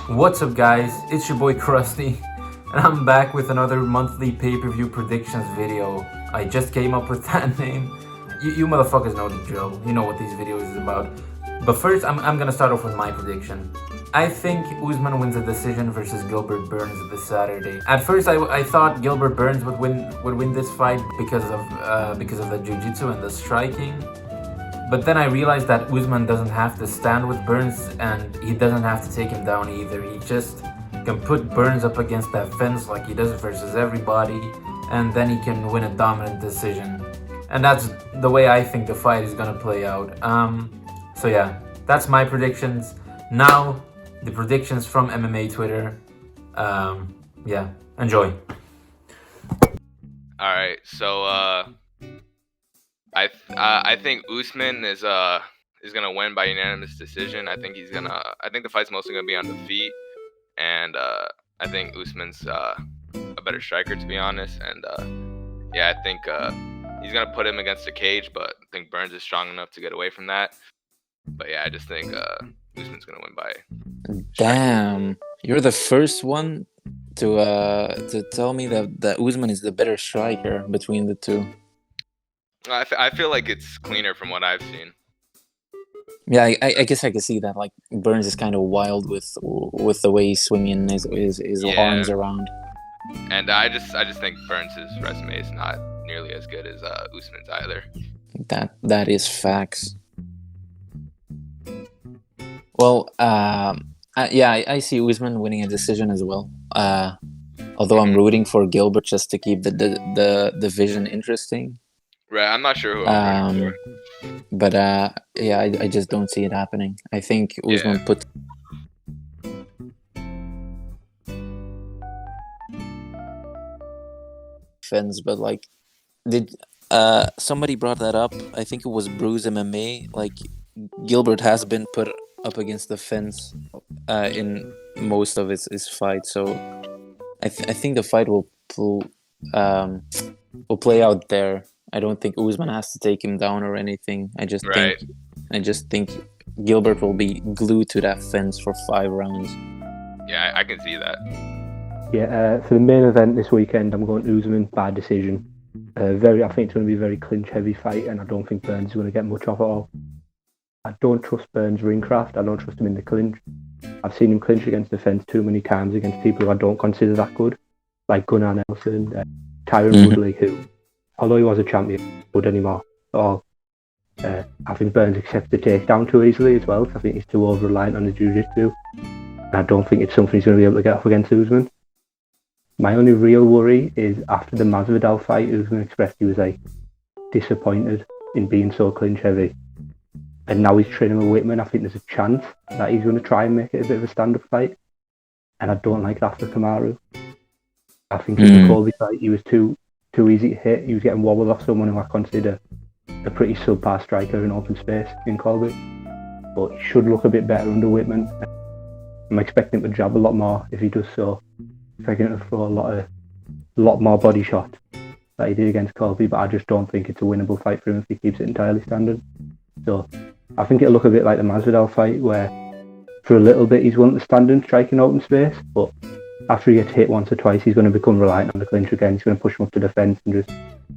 What's up, guys? It's your boy Krusty, and I'm back with another monthly pay-per-view predictions video. I just came up with that name. You motherfuckers know the drill. You know what these videos is about. But first, I'm gonna start off with my prediction. I think Usman wins a decision versus Gilbert Burns this Saturday. At first, I thought Gilbert Burns would win this fight because of the jiu-jitsu and the striking. But then I realized that Usman doesn't have to stand with Burns and he doesn't have to take him down either. He just can put Burns up against that fence like he does versus everybody, and then he can win a dominant decision. And that's the way I think the fight is gonna play out. So yeah, that's my predictions. Now, the predictions from MMA Twitter. Yeah, enjoy. All right, so I think Usman is gonna win by unanimous decision. I think the fight's mostly gonna be on the feet, and I think Usman's a better striker, to be honest. And yeah, I think he's gonna put him against the cage, but I think Burns is strong enough to get away from that. But yeah, I just think Usman's gonna win by. Damn, you're the first one to tell me that Usman is the better striker between the two. I feel like it's cleaner from what I've seen. Yeah, I guess I can see that. Like Burns is kind of wild with the way he's swinging his arms around. And I just think Burns' resume is not nearly as good as Usman's either. That is facts. Well, I see Usman winning a decision as well. Although I'm rooting for Gilbert just to keep the division interesting. Right, I'm not sure who I'm rooting for. But yeah, I just don't see it happening. I think Usman put. Fence, but like, did somebody brought that up? I think it was Bruise MMA. Like, Gilbert has been put up against the fence in most of his fights, so I think the fight will play out there. I don't think Usman has to take him down or anything. I just think Gilbert will be glued to that fence for 5 rounds. Yeah, I can see that. Yeah, for the main event this weekend, I'm going Usman by decision. I think it's going to be a very clinch-heavy fight, and I don't think Burns is going to get much off at all. I don't trust Burns' ring craft. I don't trust him in the clinch. I've seen him clinch against the fence too many times against people who I don't consider that good, like Gunnar Nelson, Tyron Woodley, who, although he was a champion, isn't good anymore at all. I think Burns accepts the takedown too easily as well. I think he's too over-reliant on the jiu-jitsu. And I don't think it's something he's going to be able to get off against Usman. My only real worry is after the Masvidal fight, Usman expressed he was like disappointed in being so clinch-heavy. And now he's training with Whitman. I think there's a chance that he's going to try and make it a bit of a stand-up fight. And I don't like that for Kamaru. I think in the Colby fight, he was too easy to hit. He was getting wobbled off someone who I consider a pretty subpar striker in open space in Colby. But he should look a bit better under Whitman. I'm expecting him to jab a lot more if he does so. I'm expecting him to throw a lot more body shots that he did against Colby, but I just don't think it's a winnable fight for him if he keeps it entirely standard. So I think it'll look a bit like the Masvidal fight, where for a little bit he's willing to stand and strike in open space, but after he gets hit once or twice, he's going to become reliant on the clinch again. He's going to push him up to the fence and just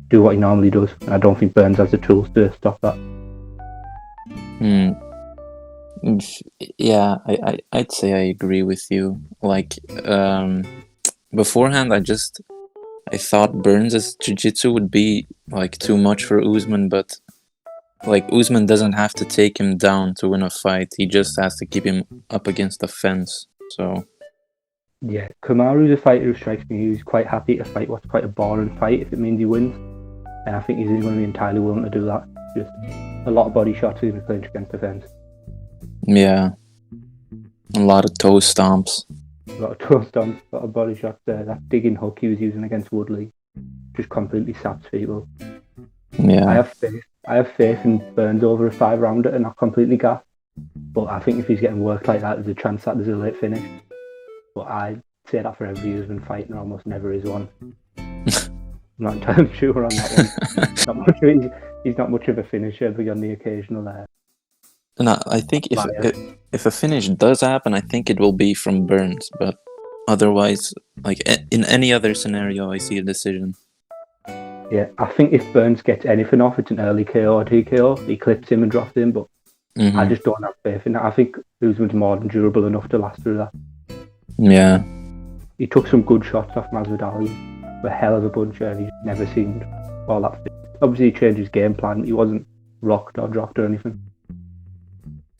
do what he normally does. And I don't think Burns has the tools to stop that. Yeah, I'd say I agree with you. Like, beforehand, I thought Burns' jiu-jitsu would be like too much for Usman, but like Usman doesn't have to take him down to win a fight. He just has to keep him up against the fence. So yeah, Kamaru's a fighter who strikes me. He's quite happy to fight what's quite a boring fight if it means he wins. And I think he's going to be entirely willing to do that. Just a lot of body shots in the clinch against the fence. Yeah, a lot of toe stomps. A lot of toe stomps, a lot of body shots there. That digging hook he was using against Woodley just completely saps people. Yeah, I have faith in Burns over a 5-rounder and not completely gassed. But I think if he's getting worked like that, there's a chance that there's a late finish. But I say that for every Usman fight, and there almost never is one. I'm not entirely sure on that one. He's not much of a finisher beyond the occasional No, I think if a finish does happen, I think it will be from Burns. But otherwise, like in any other scenario, I see a decision. Yeah, I think if Burns gets anything off, it's an early KO or TKO. He clips him and drops him, but I just don't have faith in that. I think Usman's more than durable enough to last through that. Yeah. He took some good shots off Masvidal. He was a hell of a puncher, and he never seemed all that fit. Obviously, he changed his game plan. He wasn't rocked or dropped or anything.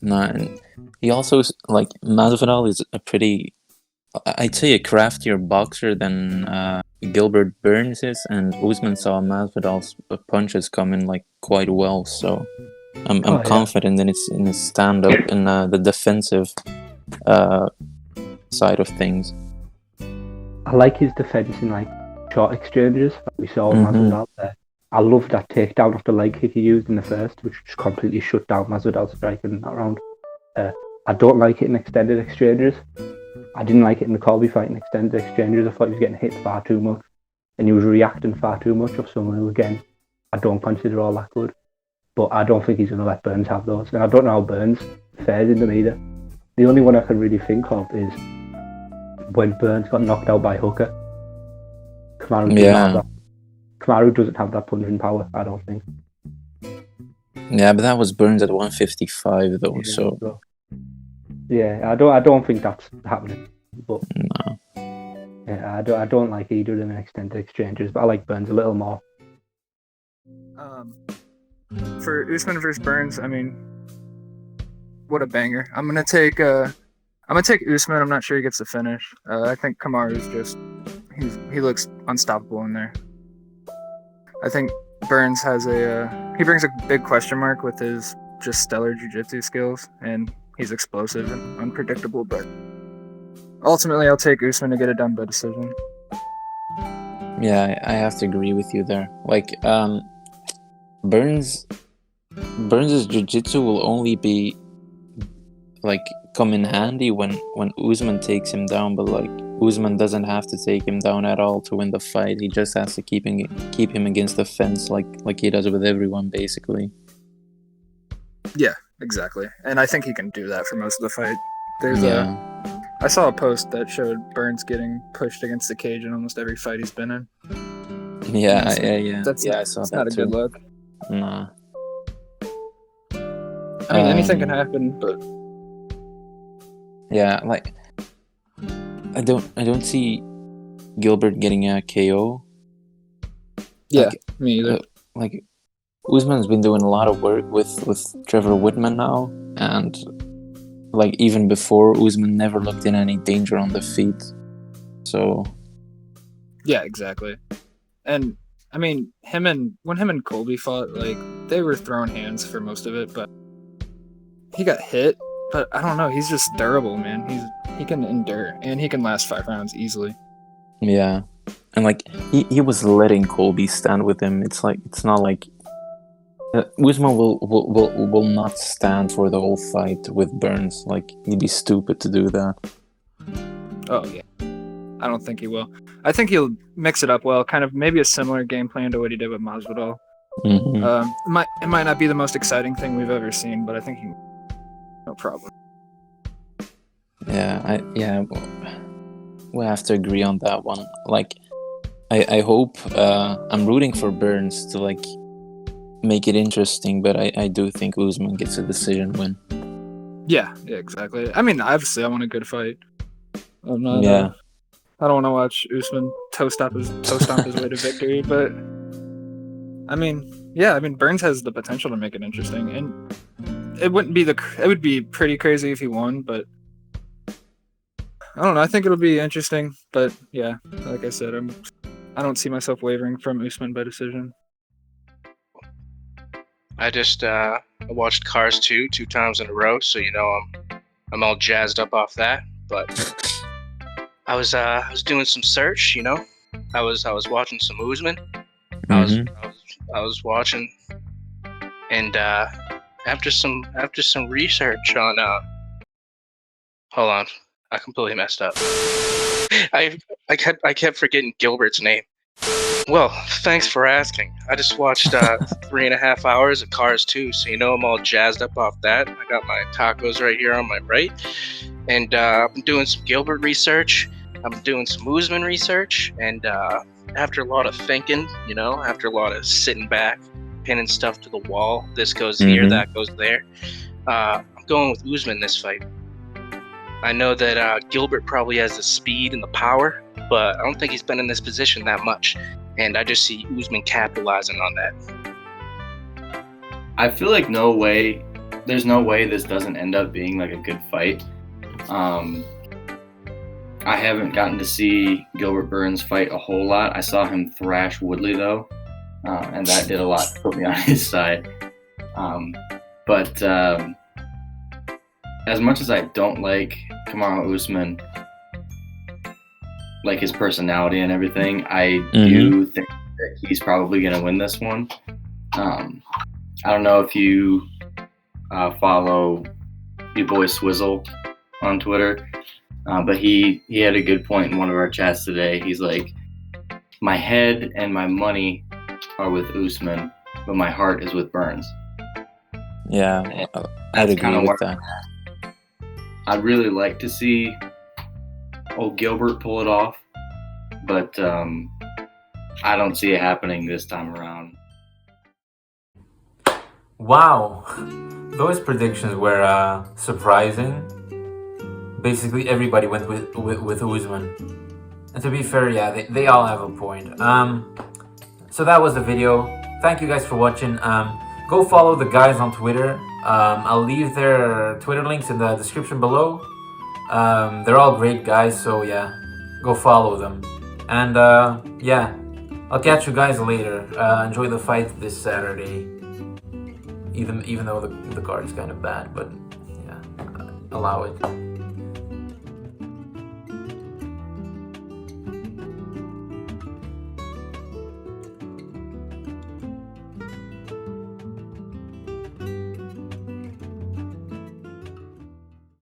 No, and he also like Masvidal is a pretty, I'd say, a craftier boxer than Gilbert Burns is, and Usman saw Masvidal's punches come in like quite well. So I'm confident in his stand up and the defensive side of things. I like his defense in like short exchanges that we saw with Masvidal there. I love that takedown off the leg kick he used in the first, which just completely shut down Masvidal's strike in that round. I don't like it in extended exchanges. I didn't like it in the Colby fight in extended exchanges. I thought he was getting hit far too much, and he was reacting far too much of someone who, again, I don't consider all that good. But I don't think he's going to let Burns have those, and I don't know how Burns fares in them either. The only one I can really think of is when Burns got knocked out by Hooker. Kamaru doesn't have that punching power, I don't think. Yeah, but that was Burns at 155 though, so. Yeah, I don't think that's happening. But no. Yeah, I don't like either of them in extended exchanges, but I like Burns a little more. For Usman versus Burns, I mean, what a banger! I'm gonna take Usman. I'm not sure he gets the finish. I think Kamaru's just he looks unstoppable in there. I think Burns has he brings a big question mark with his just stellar jiu-jitsu skills, and he's explosive and unpredictable, but ultimately I'll take Usman to get it done by decision. Yeah, I have to agree with you there. Like, Burns' jiu-jitsu will only be like come in handy when Usman takes him down, but like Usman doesn't have to take him down at all to win the fight. He just has to keep him against the fence like he does with everyone, basically. Yeah, exactly. And I think he can do that for most of the fight. I saw a post that showed Burns getting pushed against the cage in almost every fight he's been in. Yeah. I saw that not a too. good look. Nah. I mean, anything can happen, but yeah, like I don't see Gilbert getting a KO. Yeah, me either. Like Usman's been doing a lot of work with Trevor Whitman now, and like even before, Usman never looked in any danger on the feet. So yeah, exactly. And I mean, when him and Colby fought, like they were throwing hands for most of it, but he got hit. But I don't know, he's just durable, man. He can endure, and he can last 5 rounds easily. Yeah, and like he was letting Colby stand with him. It's not like Usman will not stand for the whole fight with Burns. Like, he'd be stupid to do that. Oh yeah, I don't think he will. I think he'll mix it up well, kind of maybe a similar game plan to what he did with Masvidal. Mm-hmm. It might not be the most exciting thing we've ever seen, but I think no problem. Yeah, we'll have to agree on that one. Like, I hope I'm rooting for Burns to like make it interesting, but I do think Usman gets a decision win. Yeah, exactly. I mean, obviously, I want a good fight. I'm not. I don't want to watch Usman toe stomp his way to victory, but I mean, Burns has the potential to make it interesting, and it would be pretty crazy if he won, but I don't know. I think it'll be interesting, but yeah, like I said, I don't see myself wavering from Usman by decision. I just watched Cars 2 times in a row, so I'm all jazzed up off that. But I was doing some search, I was watching some Usman. I was watching, and after some research on hold on, I completely messed up. I kept forgetting Gilbert's name. Well, thanks for asking. I just watched 3.5 hours of Cars 2, so you know I'm all jazzed up off that. I got my tacos right here on my right, and I've been doing some Gilbert research. I'm doing some Usman research, and after a lot of thinking, after a lot of sitting back, pinning stuff to the wall, this goes here, that goes there, I'm going with Usman this fight. I know that Gilbert probably has the speed and the power, but I don't think he's been in this position that much. And I just see Usman capitalizing on that. I feel like there's no way this doesn't end up being like a good fight. I haven't gotten to see Gilbert Burns fight a whole lot. I saw him thrash Woodley though, and that did a lot to put me on his side. But as much as I don't like Kamaru Usman, like his personality and everything, I do think that he's probably going to win this one. I don't know if you follow your boy Swizzle on Twitter, but he had a good point in one of our chats today. He's like, my head and my money are with Usman, but my heart is with Burns. Yeah, I'd agree with that. I'd really like to see old Gilbert pull it off, but I don't see it happening this time around. Wow, those predictions were surprising. Basically, everybody went with Usman, and to be fair, yeah, they all have a point. So that was the video. Thank you guys for watching. Go follow the guys on Twitter. I'll leave their Twitter links in the description below. They're all great guys, so yeah, go follow them. And yeah, I'll catch you guys later. Enjoy the fight this Saturday. Even though the card is kind of bad, but yeah, allow it.